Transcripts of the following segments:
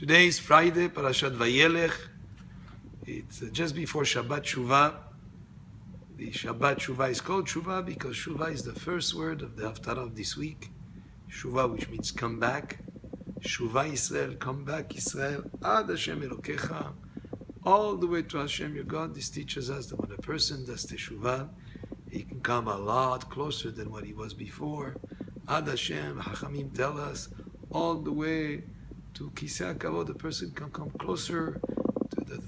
Today is Friday, Parashat Vayelech. It's just before Shabbat Shuva. The Shabbat Shuva is called Shuva because Shuva is the first word of the Haftarah of this week. Shuva, which means come back. Shuva Israel, come back Israel. Ad Hashem Elokecha. All the way to Hashem your God. This teaches us that when a person does Teshuvah, he can come a lot closer than what he was before. Ad Hashem, Hachamim tell us, all the way to Kisei HaKavod, the person can come closer to the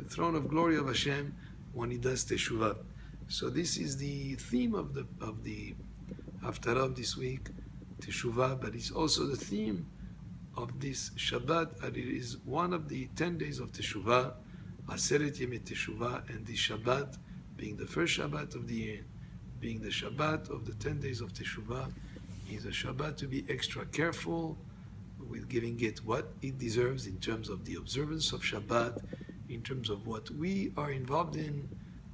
throne of glory of Hashem when he does Teshuvah. So this is the theme of the Haftarah of this week, Teshuvah, but it's also the theme of this Shabbat, and it is one of the 10 days of Teshuvah, Aseret Yemei Teshuvah, and the Shabbat, being the first Shabbat of the year, being the Shabbat of the 10 days of Teshuvah, is a Shabbat to be extra careful with giving it what it deserves in terms of the observance of Shabbat, in terms of what we are involved in.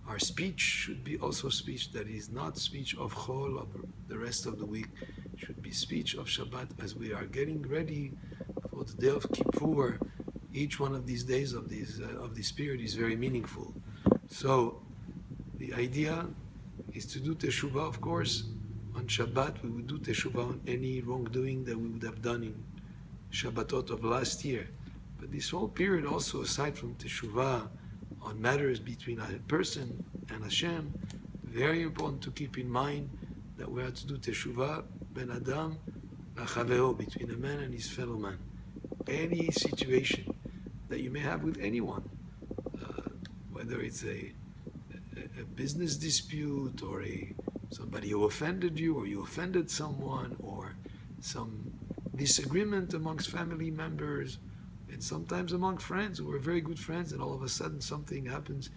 Our speech should be also speech that is not speech of Chol of the rest of the week. It should be speech of Shabbat as we are getting ready for the day of Kippur. Each one of these days of this period is very meaningful. So the idea is to do Teshuvah, of course. On Shabbat, we would do Teshuvah on any wrongdoing that we would have done in Shabbatot of last year. But this whole period also, aside from Teshuvah on matters between a person and Hashem, very important to keep in mind that we have to do Teshuvah ben Adam lachavero, between a man and his fellow man. Any situation that you may have with anyone, whether it's a business dispute or somebody who offended you, or you offended someone, or some disagreement amongst family members, and sometimes among friends who are very good friends, and all of a sudden something happens.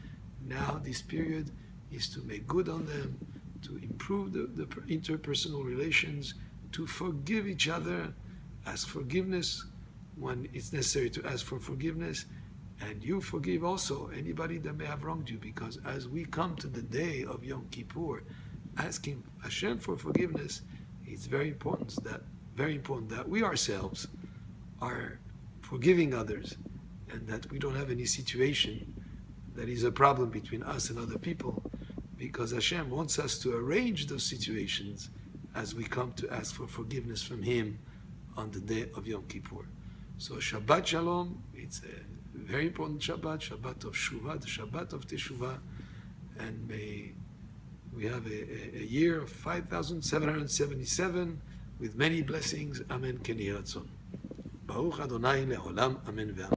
Now this period is to make good on them, to improve the interpersonal relations, to forgive each other, ask forgiveness when it's necessary to ask for forgiveness, and you forgive also anybody that may have wronged you, because as we come to the day of Yom Kippur, asking Hashem for forgiveness, it's very important that we ourselves are forgiving others, and that we don't have any situation that is a problem between us and other people, because Hashem wants us to arrange those situations as we come to ask for forgiveness from Him on the day of Yom Kippur. So Shabbat Shalom, it's a very important Shabbat, Shabbat of Shuvah, the Shabbat of Teshuvah, and may we have a year of 5,777 with many blessings. Amen. Keni Ratzon. Baruch Adonai le'olam. Amen ve'amen.